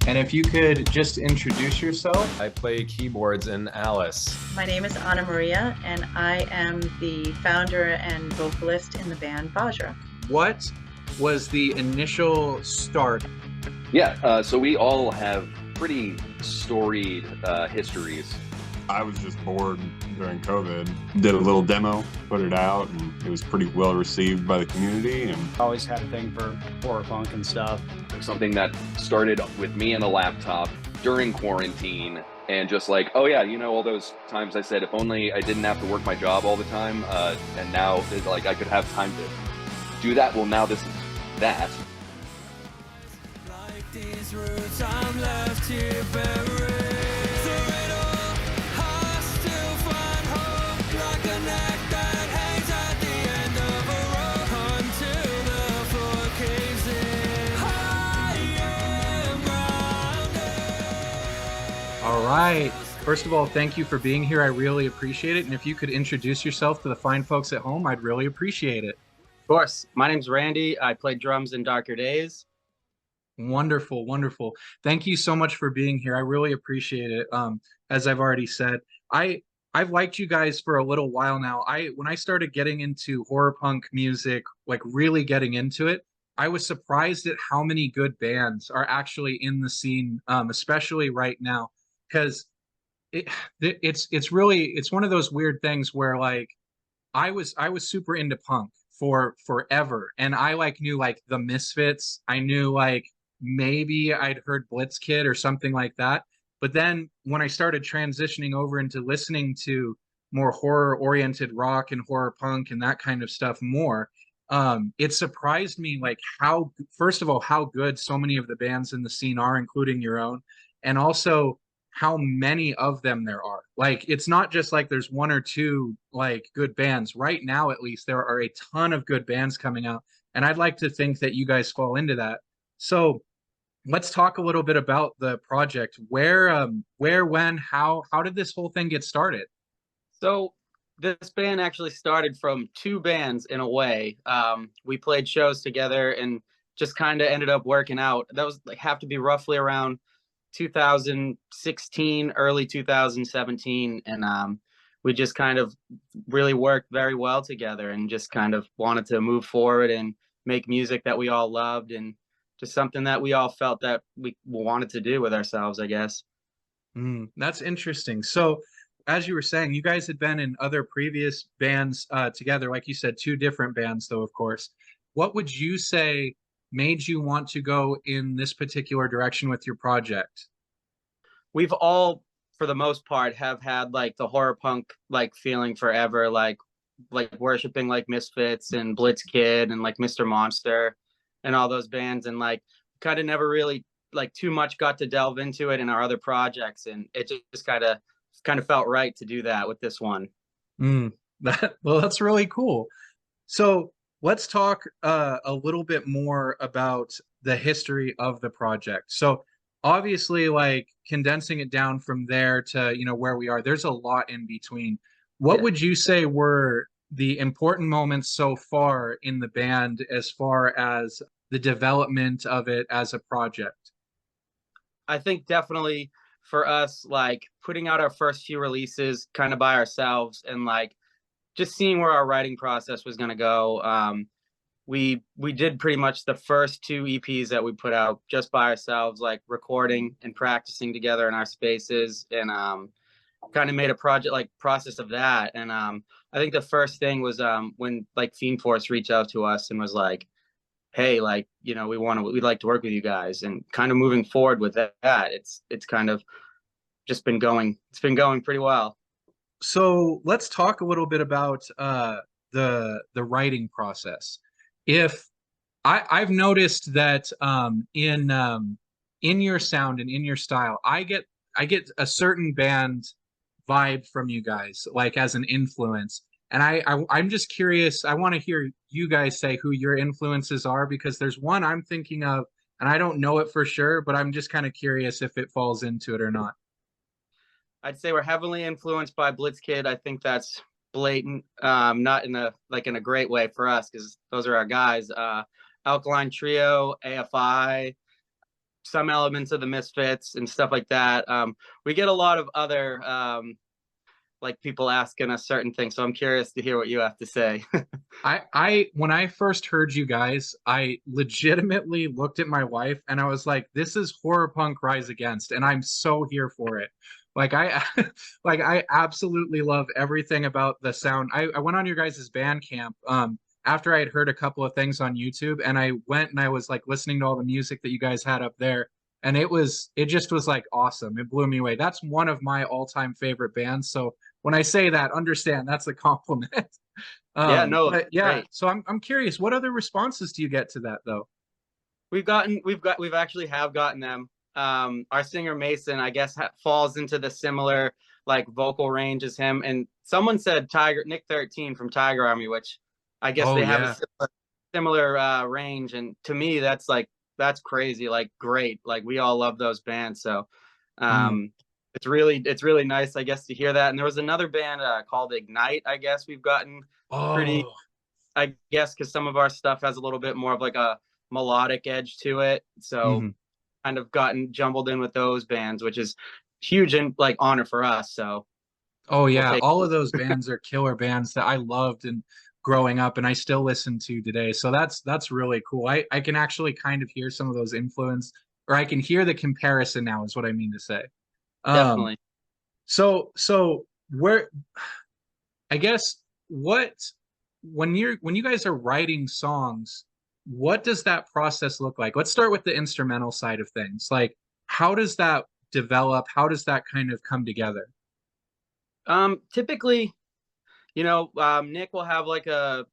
And if you could just introduce yourself. I play keyboards in Alice. My name is Anna Maria, and I am the founder and vocalist in the band Vajra. What was the initial start? Yeah, so we all have pretty storied histories. I was just bored during COVID. Did a little demo, put it out, and it was pretty well received by the community. And always had a thing for horror punk and stuff. Something that started with me and a laptop during quarantine, and just like, oh yeah, you know, all those times I said, if only I didn't have to work my job all the time, and now it's like I could have time to do that. Well, now this is that. Like these roots, I'm left here buried. All right. First of all, thank you for being here. I really appreciate it. And if you could introduce yourself to the fine folks at home, I'd really appreciate it. Of course. My name's Randy. I play drums in Darker Days. Wonderful, wonderful. Thank you so much for being here. I really appreciate it. As I've already said, I've liked you guys for a little while now. When I started getting into horror punk music, like really getting into it, I was surprised at how many good bands are actually in the scene, especially right now. Because it's one of those weird things where like I was super into punk for forever, and I like knew like the Misfits. I knew like maybe I'd heard Blitzkid or something like that. But then when I started transitioning over into listening to more horror oriented rock and horror punk and that kind of stuff more, it surprised me like how, first of all, how good so many of the bands in the scene are, including your own, and also how many of them there are. Like, it's not just like there's one or two like good bands. Right now, at least, there are a ton of good bands coming out, and I'd like to think that you guys fall into that. So let's talk a little bit about the project. Where, when, how did this whole thing get started? So this band actually started from two bands in a way. We played shows together and just kind of ended up working out. That was like have to be roughly around 2016, early 2017, and we just kind of really worked very well together and just kind of wanted to move forward and make music that we all loved and just something that we all felt that we wanted to do with ourselves, I guess. That's interesting. So as you were saying, you guys had been in other previous bands together, like you said, two different bands though, of course. What would you say made you want to go in this particular direction with your project? We've all, for the most part, have had like the horror punk like feeling forever, like worshiping like Misfits and Blitzkid and like Mr. Monster and all those bands, and like kind of never really like too much got to delve into it in our other projects, and it just kind of felt right to do that with this one. Well, that's really cool. So let's talk a little bit more about the history of the project. So obviously, like condensing it down from there to, you know, where we are, there's a lot in between. What would you say were the important moments so far in the band as far as the development of it as a project? I think definitely for us, like putting out our first few releases kind of by ourselves and like just seeing where our writing process was going to go. We did pretty much the first two EPs that we put out just by ourselves, like recording and practicing together in our spaces, and kind of made a process of that. And I think the first thing was when like Fiend Force reached out to us and was like, hey, like, you know, we'd like to work with you guys, and kind of moving forward with that. It's kind of just been going. It's been going pretty well. So let's talk a little bit about the writing process. If I've noticed that in your sound and in your style, I get a certain band vibe from you guys, like as an influence. And I'm just curious. I want to hear you guys say who your influences are, because there's one I'm thinking of, and I don't know it for sure, but I'm just kind of curious if it falls into it or not. I'd say we're heavily influenced by Blitzkid. I think that's blatant, not in a great way for us, because those are our guys. Alkaline Trio, AFI, some elements of the Misfits and stuff like that. We get a lot of other like people asking us certain things, so I'm curious to hear what you have to say. I when I first heard you guys, I legitimately looked at my wife and I was like, this is horror punk rise against, and I'm so here for it. Like I like I absolutely love everything about the sound. I went on your guys' Bandcamp after I had heard a couple of things on YouTube, and I went and I was like listening to all the music that you guys had up there, and it just was like awesome. It blew me away. That's one of my all-time favorite bands. So when I say that, understand that's a compliment. Yeah, no, But yeah, great. so I'm curious, what other responses do you get to that though? We've actually have gotten them. Our singer Mason, I guess, falls into the similar like vocal range as him. And someone said Nick 13 from Tiger Army, which I guess Oh they have a yeah. similar range. And to me, that's crazy, like great. Like we all love those bands. So Mm. it's really nice, I guess, to hear that. And there was another band called Ignite, I guess we've gotten pretty, Oh. I guess, because some of our stuff has a little bit more of like a melodic edge to it. So Mhm. kind of gotten jumbled in with those bands, which is huge and like honor for us. So Oh we'll yeah, take. all of those bands are killer bands that I loved and growing up and I still listen to today. So that's really cool. I can actually kind of hear some of those influence, or I can hear the comparison now is what I mean to say. Um Definitely. so where I guess what when you guys are writing songs, what does that process look like? Let's start with the instrumental side of things. Like how does that develop? How does that kind of come together? Typically, Nick will have like a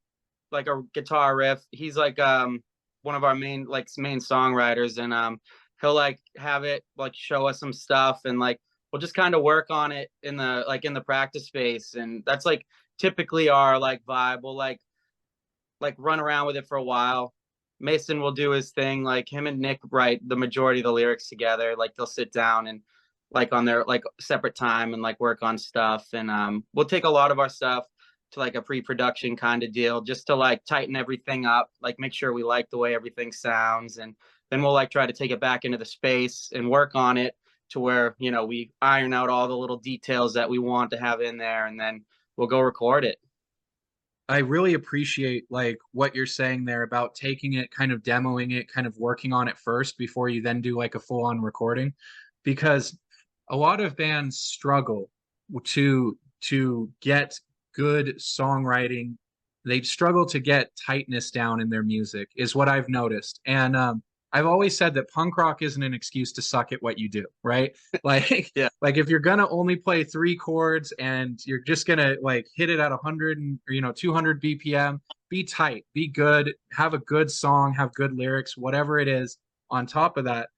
guitar riff. He's like one of our main songwriters, and he'll like have it like show us some stuff, and like we'll just kind of work on it in the practice space, and that's like typically our like vibe. We'll like run around with it for a while. Mason will do his thing. Like him and Nick write the majority of the lyrics together. Like they'll sit down and like on their like separate time and like work on stuff. And we'll take a lot of our stuff to like a pre-production kind of deal just to like tighten everything up, like make sure we like the way everything sounds. And then we'll like try to take it back into the space and work on it to where, we iron out all the little details that we want to have in there, and then we'll go record it. I really appreciate like what you're saying there about taking it, kind of demoing it, kind of working on it first before you then do like a full-on recording, because a lot of bands struggle to get good songwriting. They struggle to get tightness down in their music, is what I've noticed. And I've always said that punk rock isn't an excuse to suck at what you do, right? Like Yeah. like if you're gonna only play three chords and you're just gonna like hit it at 100 and or, 200 BPM, be tight, be good, have a good song, have good lyrics, whatever it is on top of that.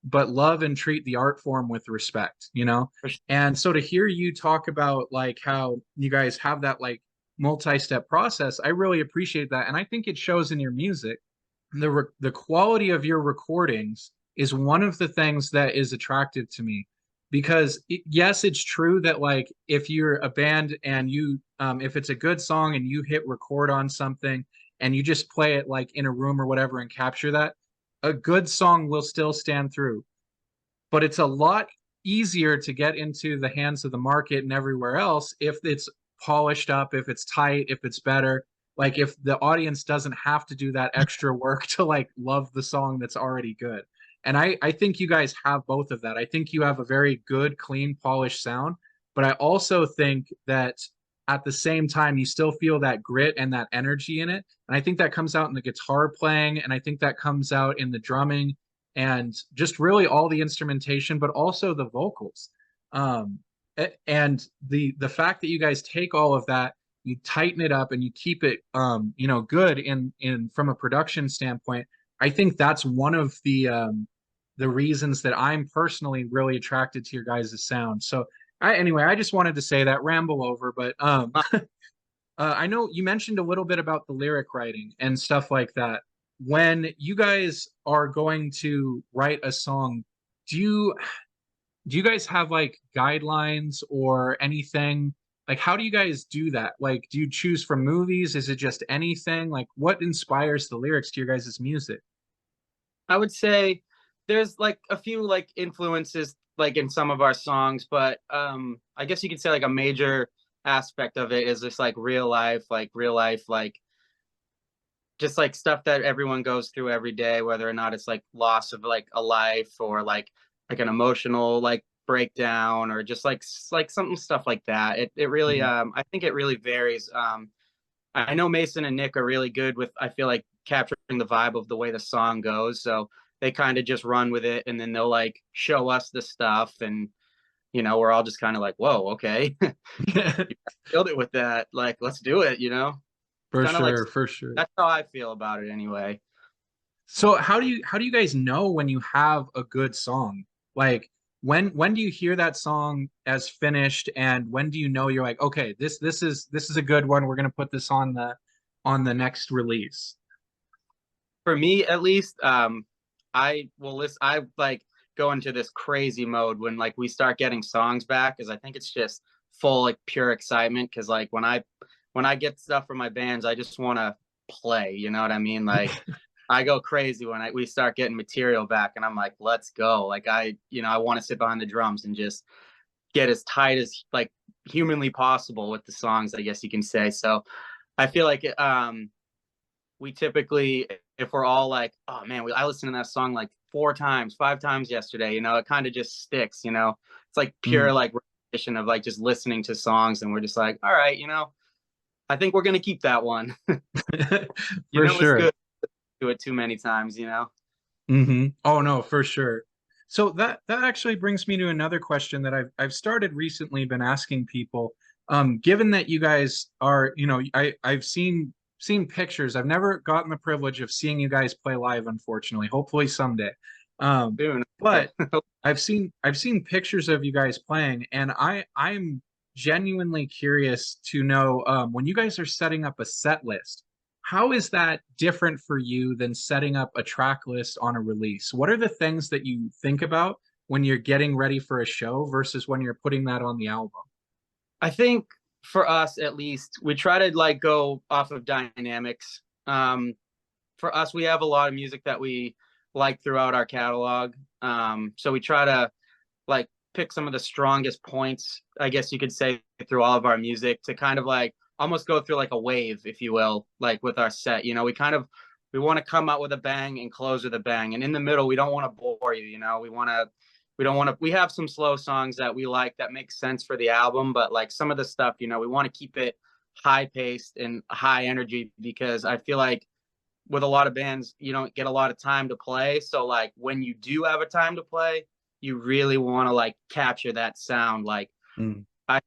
But love and treat the art form with respect, you know? For sure. And so to hear you talk about like how you guys have that like multi-step process, I really appreciate that. And I think it shows in your music. The quality of your recordings is one of the things that is attractive to me because yes, it's true that like if you're a band and you if it's a good song and you hit record on something and you just play it like in a room or whatever and capture that, a good song will still stand through. But it's a lot easier to get into the hands of the market and everywhere else if it's polished up, if it's tight, if it's better. Like if the audience doesn't have to do that extra work to like love the song that's already good. And I think you guys have both of that. I think you have a very good, clean, polished sound, but I also think that at the same time you still feel that grit and that energy in it. And I think that comes out in the guitar playing, and I think that comes out in the drumming and just really all the instrumentation, but also the vocals. Um, and the fact that you guys take all of that, you tighten it up and you keep it good in from a production standpoint. I think that's one of the reasons that I'm personally really attracted to your guys' sound. So anyway, I just wanted to say that, ramble over, but I know you mentioned a little bit about the lyric writing and stuff like that. When you guys are going to write a song, do you do you guys have like guidelines or anything? Like, how do you guys do that? Like, do you choose from movies? Is it just anything? Like, what inspires the lyrics to your guys' music? I would say there's like a few like influences like in some of our songs, but I guess you could say like a major aspect of it is just like real life, like just like stuff that everyone goes through every day, whether or not it's like loss of like a life or like an emotional like breakdown or just like something stuff like that. It really Mhm. I think it really varies. I know Mason and Nick are really good with, I feel like, capturing the vibe of the way the song goes. So they kind of just run with it and then they'll like show us the stuff. And, we're all just kind of like, whoa, okay. Killed it with that. Like, let's do it, It's For kind of like, sure, for sure. that's how I feel about it anyway. So how do you guys know when you have a good song? Like when do you hear that song as finished, and when do you know you're like, okay, this is a good one. We're gonna put this on the next release. For me, at least, I will listen. I like go into this crazy mode when like we start getting songs back, because I think it's just full like pure excitement. Because like when I get stuff from my bands, I just want to play. You know what I mean? Like I go crazy when we start getting material back, and I'm like, let's go. Like I want to sit behind the drums and just get as tight as like humanly possible with the songs, I guess you can say. So I feel like we typically, if we're all like, oh man, I listened to that song like 4 times, 5 times yesterday, it kind of just sticks. It's like Mm. pure like repetition of like just listening to songs, and we're just like, all right, I think we're gonna keep that one. For It's sure. good to do it too many times. Oh no, for sure. So that actually brings me to another question that I've started recently been asking people. Given that you guys are, I've seen pictures. I've never gotten the privilege of seeing you guys play live, unfortunately. Hopefully someday. Um, Soon. but I've seen pictures of you guys playing, and I'm genuinely curious to know, when you guys are setting up a set list, how is that different for you than setting up a track list on a release? What are the things that you think about when you're getting ready for a show versus when you're putting that on the album? I think for us at least, we try to like go off of dynamics. For us, we have a lot of music that we like throughout our catalog. So we try to like pick some of the strongest points, I guess you could say, through all of our music to kind of like almost go through like a wave, if you will, like with our set. We want to come out with a bang and close with a bang. And in the middle, we don't want to bore you, we don't want to, we have some slow songs that we like that make sense for the album, but like some of the stuff, we want to keep it high paced and high energy, because I feel like with a lot of bands, you don't get a lot of time to play. So like when you do have a time to play, you really want to like capture that sound. Like Mm. I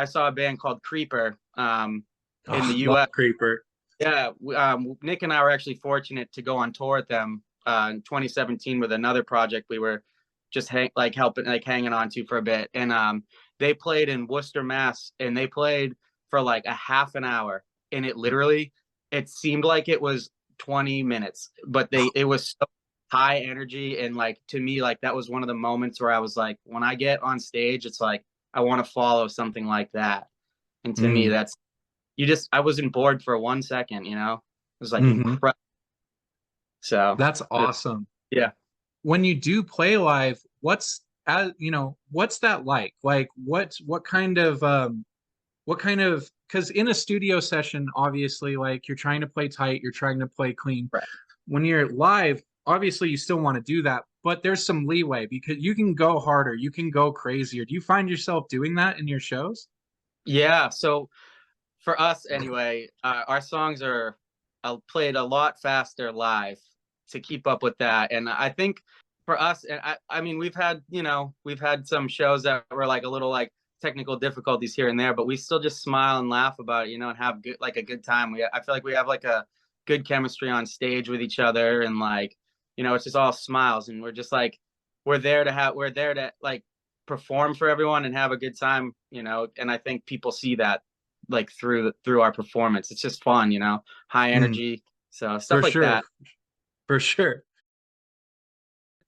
saw a band called Creeper in Oh, the love US. Creeper. Yeah, Nick and I were actually fortunate to go on tour with them in 2017 with another project we were just helping, like hanging on to for a bit. And they played in Worcester, Mass, and they played for like a half an hour, and it seemed like it was 20 minutes, but it was so high energy. And like to me, like that was one of the moments where I was like, when I get on stage, it's like I want to follow something like that. And to me, Mm. that's I wasn't bored for 1 second. It was like Hmm. incredible. So That's awesome. yeah. When you do play live, what's that like? Like what kind of because in a studio session, obviously, like you're trying to play tight, you're trying to play clean. Right. When you're live, obviously you still want to do that, but there's some leeway because you can go harder, you can go crazier. Do you find yourself doing that in your shows? Yeah. So for us anyway, our songs are played a lot faster live to keep up with that. And I think for us, and I mean, we've had some shows that were like a little like technical difficulties here and there, but we still just smile and laugh about it, and have a good time. I feel like we have like a good chemistry on stage with each other, and like, it's just all smiles, and we're just like, we're there to like perform for everyone and have a good time, and I think people see that like through our performance. It's just fun, high Mm, energy. So for stuff like sure, that. for sure.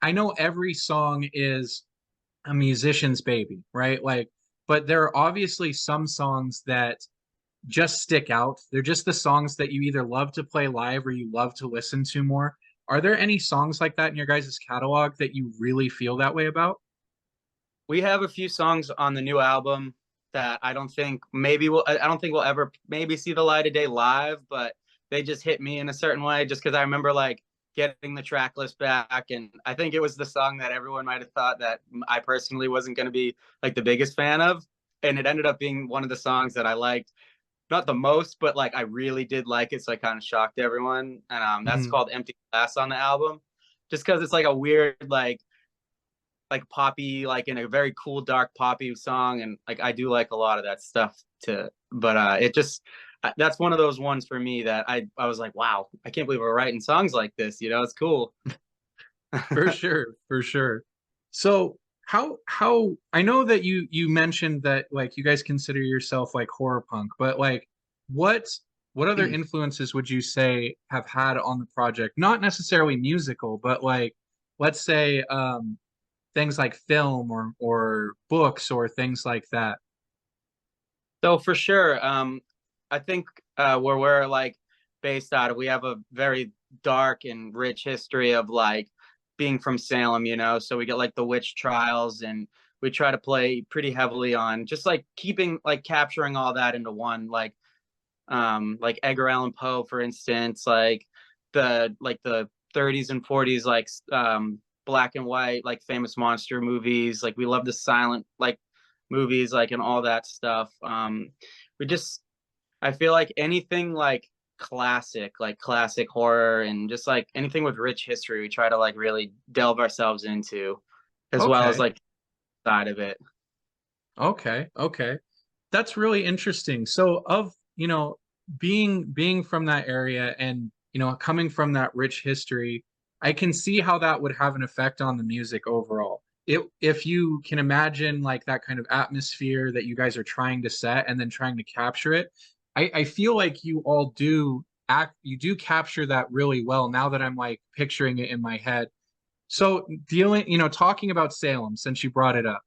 I know every song is a musician's baby, right? Like, but there are obviously some songs that just stick out. They're just the songs that you either love to play live or you love to listen to more. Are there any songs like that in your guys' catalog that you really feel that way about? We have a few songs on the new album that I don't think maybe we'll I don't think we'll ever maybe see the light of day live, but they just hit me in a certain way just because I remember like getting the track list back, and I think it was the song that everyone might have thought that I personally wasn't going to be like the biggest fan of, and it ended up being one of the songs that I liked, not the most, but like I really did like it, so I kind of shocked everyone. And that's Mm, called Empty Glass on the album, just because it's like a weird like poppy, like in a very cool dark poppy song, and like I do like a lot of that stuff too. But it just that's one of those ones for me that I was like, wow, I can't believe we're writing songs like this. You know, it's cool. for sure, for sure. So how I know that you mentioned that like you guys consider yourself like horror punk, but like what what other influences would you say have had on the project? Not necessarily musical, but like let's say things like film or books or things like that. So for sure, I think where we're like based out of, we have a very dark and rich history of like being from Salem, you know. So we get like the witch trials, and we try to play pretty heavily on just like keeping like capturing all that into one, like Edgar Allan Poe, for instance, like the 30s and 40s, like black and white, like famous monster movies. Like we love the silent like movies, like and all that stuff. We just I feel like anything like classic horror and just like anything with rich history, we try to like really delve ourselves into, as well as Okay. like side of it. Okay. Okay. That's really interesting. So of, being from that area and, coming from that rich history, I can see how that would have an effect on the music overall. If you can imagine like that kind of atmosphere that you guys are trying to set and then trying to capture it, I feel like you all you do capture that really well now that I'm like picturing it in my head. So talking about Salem since you brought it up,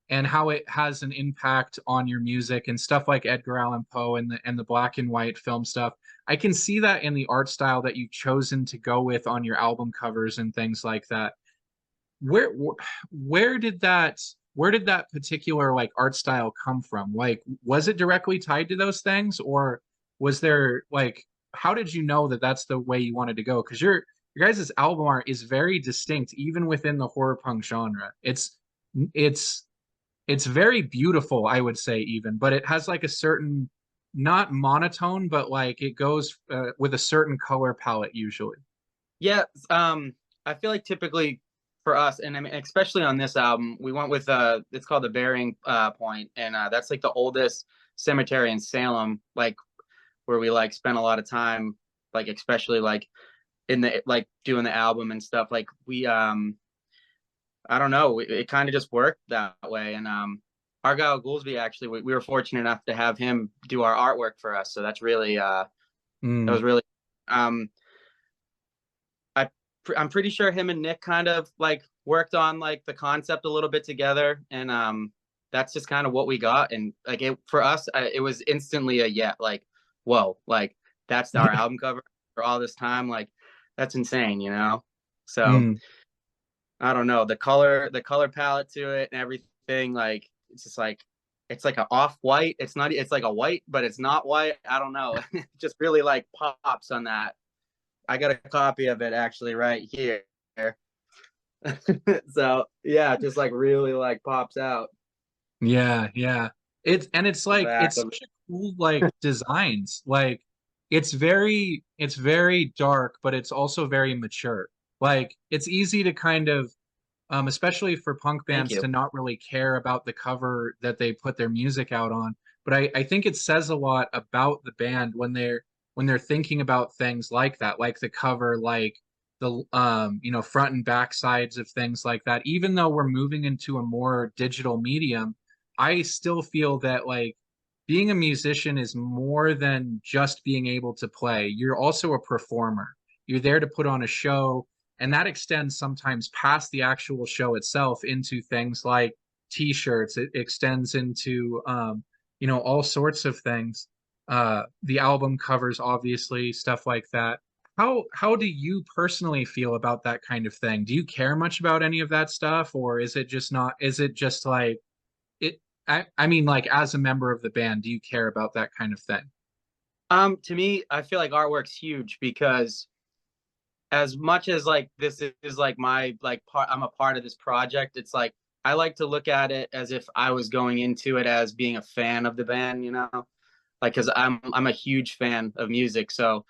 and how it has an impact on your music and stuff like Edgar Allan Poe and the black and white film stuff. I can see that in the art style that you've chosen to go with on your album covers and things like that. Where where did that particular like art style come from? Like, was it directly tied to those things, or was there like how did you know that that's the way you wanted to go? Because your guys' album art is very distinct, even within the horror punk genre. It's it's very beautiful, I would say, even, but it has like a certain, not monotone, but like it goes with a certain color palette usually. Yeah, I feel like typically for us, and I mean especially on this album, we went with it's called the Burying Point, and that's like the oldest cemetery in Salem, like where we like spent a lot of time, like especially like in the like doing the album and stuff. Like we I don't know, it kind of just worked that way. And Argyle Goolsby, actually, we were fortunate enough to have him do our artwork for us, so that's really that Mm. was really um I I'm pretty sure him and Nick kind of like worked on like the concept a little bit together, and that's just kind of what we got. And like it for us, it was instantly a yeah, like whoa, like that's our album cover for all this time, like that's insane, you know. So Mm. I don't know, the color palette to it and everything, like it's just like it's like an off white. It's not. It's like a white, but it's not white. I don't know. It just really like pops on that. I got a copy of it actually right here. So yeah, it just like really like pops out Yeah, yeah. It's the like back it's of such a cool like designs. Like it's very dark, but it's also very mature. Like it's easy to kind of especially for punk Thank bands you. to not really care about the cover that they put their music out on. But I think it says a lot about the band when they're thinking about things like that, like the cover, like the front and back sides of things like that. Even though we're moving into a more digital medium, I still feel that like being a musician is more than just being able to play. You're also a performer. You're there to put on a show, and that extends sometimes past the actual show itself into things like t-shirts. It extends into all sorts of things. The album covers, obviously, stuff like that. how do you personally feel about that kind of thing? Do you care much about any of that stuff, or is it just not, is it just like it I mean, like, as a member of the band, do you care about that kind of thing? To me, I feel like artwork's huge because as much as like this is like my like part, I'm a part of this project. It's like I like to look at it as if I was going into it as being a fan of the band, you know, like because I'm a huge fan of music. So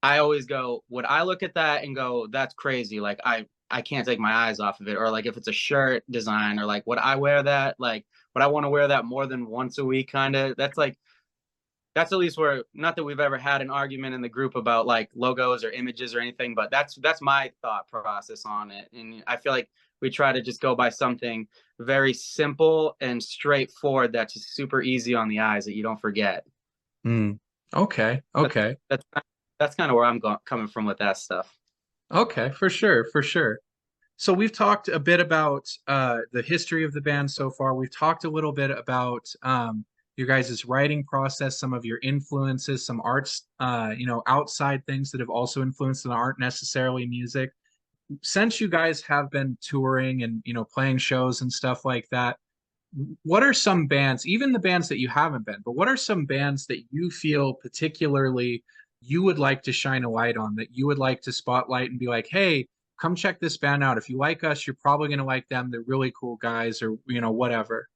I always go, would I look at that and go, that's crazy? Like I can't take my eyes off of it. Or like if it's a shirt design, or like would I wear that? Like would I want to wear that more than once a week? Kind of. That's like that's at least where, not that we've ever had an argument in the group about like logos or images or anything, but that's my thought process on it. And I feel like we try to just go by something very simple and straightforward that's just super easy on the eyes that you don't forget. Mm. Okay, okay, That's that's kind of where I'm coming from with that stuff. okay, for sure, for sure. So we've talked a bit about the history of the band so far. We've talked a little bit about your guys' writing process, some of your influences, some arts, outside things that have also influenced and aren't necessarily music. Since you guys have been touring and, playing shows and stuff like that, what are some bands, even the bands that you haven't been, but what are some bands that you feel particularly you would like to shine a light on, that you would like to spotlight and be like, hey, come check this band out. If you like us, you're probably going to like them. They're really cool guys, or, whatever.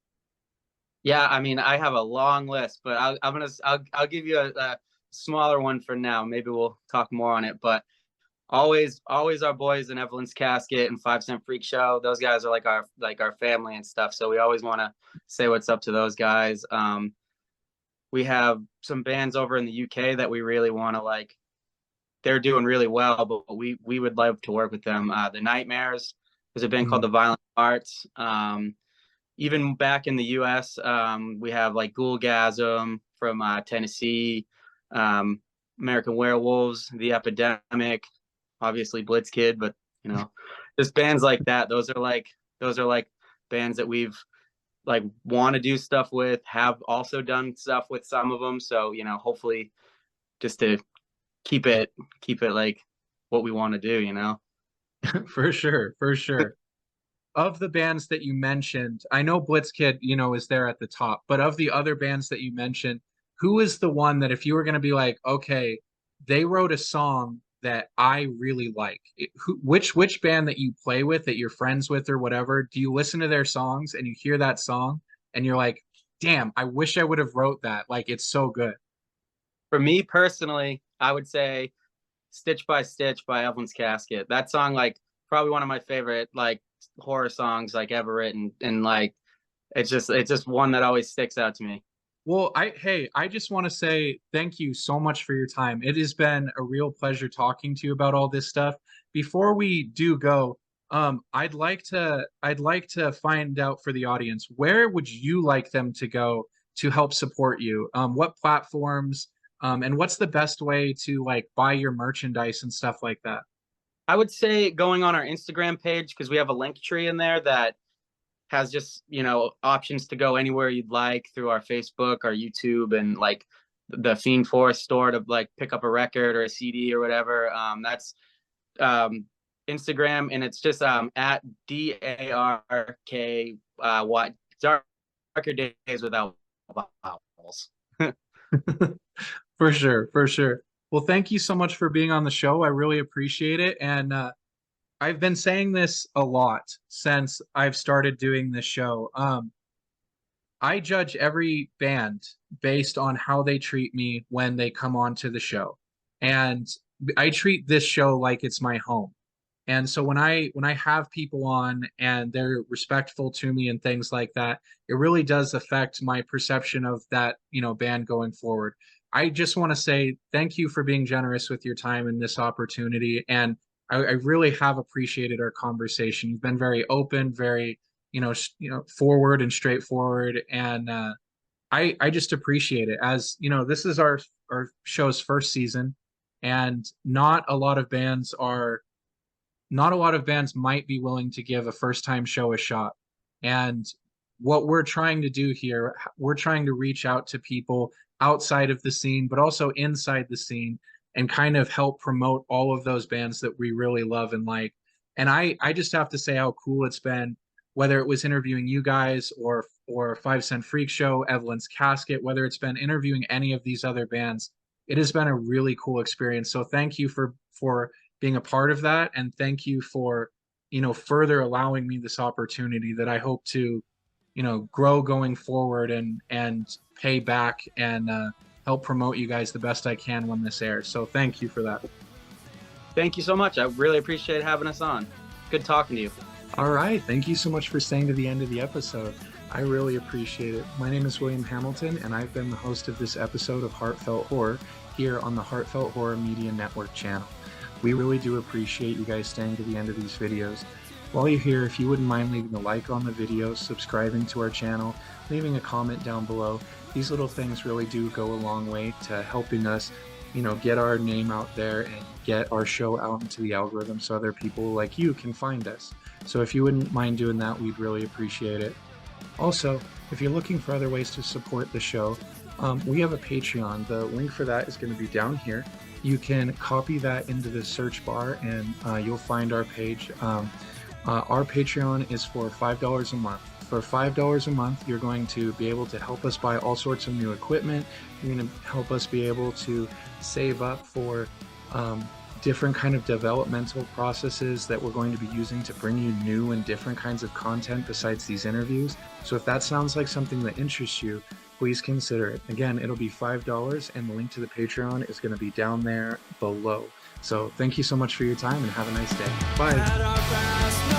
Yeah, I mean, I have a long list, but I'll give you a smaller one for now. Maybe we'll talk more on it, but always our boys in Evelyn's Casket and 5 Cent Freak Show. Those guys are like our family and stuff. So we always want to say what's up to those guys. We have some bands over in the UK that we really want to like. They're doing really well, but we would love to work with them. The Nightmares. There's a band called the Violent Arts. Even back in the U.S., we have like Ghoulgasm from Tennessee, American Werewolves, The Epidemic, obviously Blitzkid, but just bands like that. Those are like bands that we've like want to do stuff with, have also done stuff with some of them. So hopefully, just to keep it like what we want to do. For sure, for sure. Of the bands that you mentioned, I know Blitzkid, is there at the top, but of the other bands that you mentioned, who is the one that if you were going to be like, okay, they wrote a song that I really like, which band that you play with, that you're friends with or whatever, do you listen to their songs and you hear that song and you're like, damn, I wish I would have wrote that. Like, it's so good. For me personally, I would say Stitch by Stitch by Evelyn's Casket. That song, like, probably one of my favorite like horror songs like ever written, and like it's just one that always sticks out to me. Well, I just want to say thank you so much for your time. It has been a real pleasure talking to you about all this stuff. Before we do go, I'd like to find out for the audience, where would you like them to go to help support you? What platforms, and what's the best way to like buy your merchandise and stuff like that? I would say going on our Instagram page, because we have a link tree in there that has just options to go anywhere you'd like, through our Facebook, our YouTube, and like the Fiend Forest store to like pick up a record or a CD or whatever. That's Instagram, and it's just at DARK what Darker Days Without Vowels. For sure, for sure. Well, thank you so much for being on the show. I really appreciate it. And I've been saying this a lot since I've started doing this show. I judge every band based on how they treat me when they come on to the show. And I treat this show like it's my home. And so when I have people on and they're respectful to me and things like that, it really does affect my perception of that, band going forward. I just want to say thank you for being generous with your time and this opportunity. And I really have appreciated our conversation. You've been very open, very, forward and straightforward. And I just appreciate it. As this is our show's first season, and not a lot of bands might be willing to give a first time show a shot. And what we're trying to do here, we're trying to reach out to people outside of the scene, but also inside the scene, and kind of help promote all of those bands that we really love and like. And I just have to say how cool it's been, whether it was interviewing you guys or 5 Cent Freak Show, Evelyn's Casket, whether it's been interviewing any of these other bands, it has been a really cool experience. So thank you for being a part of that, and thank you for, you know, further allowing me this opportunity that I hope to, you know, grow going forward and pay back and help promote you guys the best I can when this airs. So thank you for that. Thank you so much. I really appreciate having us on. Good talking to you. All right. Thank you so much for staying to the end of the episode. I really appreciate it. My name is William Hamilton, and I've been the host of this episode of Heartfelt Horror here on the Heartfelt Horror Media Network channel. We really do appreciate you guys staying to the end of these videos. While you're here, if you wouldn't mind leaving a like on the video, subscribing to our channel, leaving a comment down below, these little things really do go a long way to helping us, you know, get our name out there and get our show out into the algorithm so other people like you can find us. So if you wouldn't mind doing that, we'd really appreciate it. Also, if you're looking for other ways to support the show, we have a Patreon. The link for that is going to be down here. You can copy that into the search bar and you'll find our page. Our Patreon is for $5 a month. For $5 a month, you're going to be able to help us buy all sorts of new equipment. You're going to help us be able to save up for different kind of developmental processes that we're going to be using to bring you new and different kinds of content besides these interviews. So if that sounds like something that interests you, please consider it. Again, it'll be $5, and the link to the Patreon is going to be down there below. So thank you so much for your time, and have a nice day. Bye. At our best,